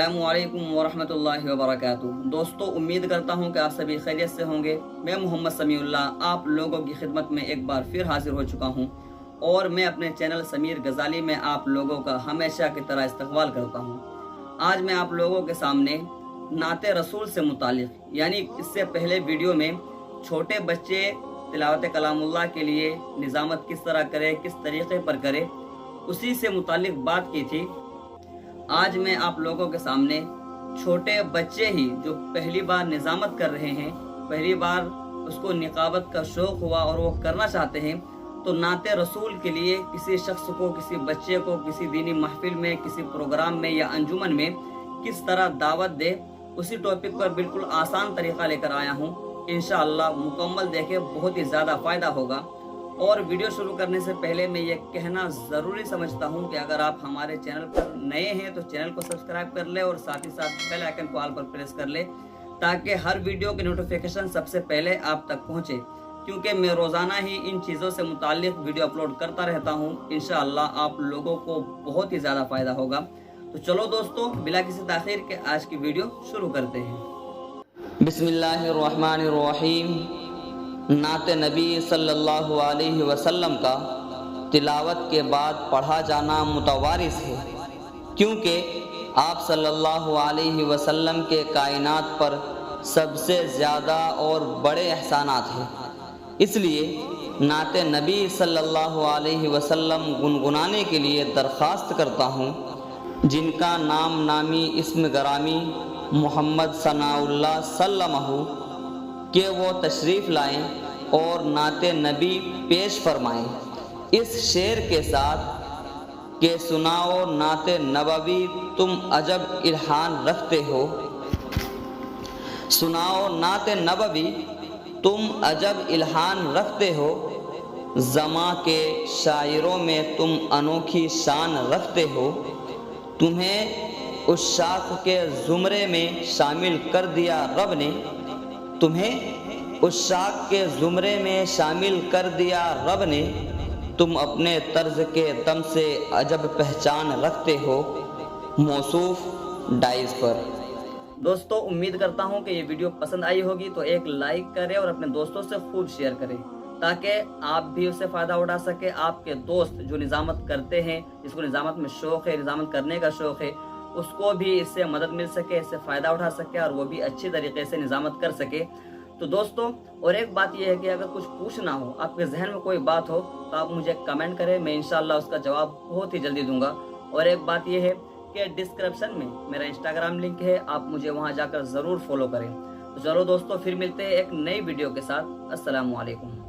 अस्सलामु अलैकुम वरहमतुल्लाहि वबरकातुहू। दोस्तों, उम्मीद करता हूँ कि आप सभी खैरियत से होंगे। मैं मोहम्मद समीउल्लाह आप लोगों की खिदमत में एक बार फिर हाजिर हो चुका हूँ और मैं अपने चैनल समीर गजाली में आप लोगों का हमेशा की तरह इस्तकबाल करता हूँ। आज मैं आप लोगों के सामने नाते रसूल से मुतालिक, यानी इससे पहले वीडियो में छोटे बच्चे तिलावत कलामुल्लाह के लिए निज़ामत किस तरह करे, किस तरीक़े पर करे, उसी से मुतालिक बात की थी। आज मैं आप लोगों के सामने छोटे बच्चे ही जो पहली बार निज़ामत कर रहे हैं, पहली बार उसको निकाबत का शौक़ हुआ और वो करना चाहते हैं, तो नाते रसूल के लिए किसी शख्स को, किसी बच्चे को किसी दीनी महफिल में, किसी प्रोग्राम में या अंजुमन में किस तरह दावत दे, उसी टॉपिक पर बिल्कुल आसान तरीक़ा लेकर आया हूँ। इंशाअल्लाह मुकम्मल देखे बहुत ही ज़्यादा फ़ायदा होगा। और वीडियो शुरू करने से पहले मैं ये कहना ज़रूरी समझता हूँ कि अगर आप हमारे चैनल पर नए हैं तो चैनल को सब्सक्राइब कर ले और साथ ही साथ बेल आइकन को ऑल पर प्रेस कर ले, ताकि हर वीडियो की नोटिफिकेशन सबसे पहले आप तक पहुँचे, क्योंकि मैं रोज़ाना ही इन चीज़ों से मुताल्लिक़ वीडियो अपलोड करता रहता हूँ। इंशाअल्लाह आप लोगों को बहुत ही ज़्यादा फ़ायदा होगा। तो चलो दोस्तों, बिला किसी ताख़ीर के आज की वीडियो शुरू करते हैं। बिस्मिल्लाहिर्रहमानिर्रहीम। नाते नबी सल्लल्लाहु अलैहि वसल्लम का तिलावत के बाद पढ़ा जाना मुतवारिस है, क्योंकि आप सल्लल्लाहु अलैहि वसल्लम के कायनात पर सबसे ज़्यादा और बड़े एहसानात हैं। इसलिए नाते नबी सल्लल्लाहु अलैहि वसल्लम गुनगुनाने के लिए दरख्वास्त करता हूँ, जिनका नाम नामी इस्म गरामी मोहम्मद सनाउल्लाह सल्लमहु कि वो तशरीफ़ लाएं और नाते नबी पेश फरमाएं इस शेर के साथ कि सुनाओ नाते नबवी तुम अजब इल्हान रखते हो, सुनाओ नाते नबवी तुम अजब इल्हान रखते हो, ज़मा के शायरों में तुम अनोखी शान रखते हो, तुम्हें उस शाख के ज़ुमरे में शामिल कर दिया रब ने, तुम्हें उस शाख के ज़ुमरे में शामिल कर दिया रब ने, तुम अपने तर्ज के दम से अजब पहचान रखते हो। मौसूफ डाइज पर। दोस्तों, उम्मीद करता हूँ कि ये वीडियो पसंद आई होगी, तो एक लाइक करें और अपने दोस्तों से खूब शेयर करें, ताकि आप भी उससे फ़ायदा उठा सके। आपके दोस्त जो निज़ामत करते हैं, जिसको निज़ामत में शौक़ है, निज़ामत करने का शौक़ है, उसको भी इससे मदद मिल सके, इससे फ़ायदा उठा सके और वो भी अच्छी तरीके से निज़ामत कर सके। तो दोस्तों, और एक बात यह है कि अगर कुछ पूछना हो, आपके जहन में कोई बात हो, तो आप मुझे कमेंट करें, मैं इंशाअल्लाह उसका जवाब बहुत ही जल्दी दूंगा। और एक बात यह है कि डिस्क्रिप्शन में मेरा इंस्टाग्राम लिंक है, आप मुझे वहां जाकर ज़रूर फॉलो करें। तो चलो दोस्तों, फिर मिलते हैं एक नई वीडियो के साथ। अस्सलामु अलैकुम।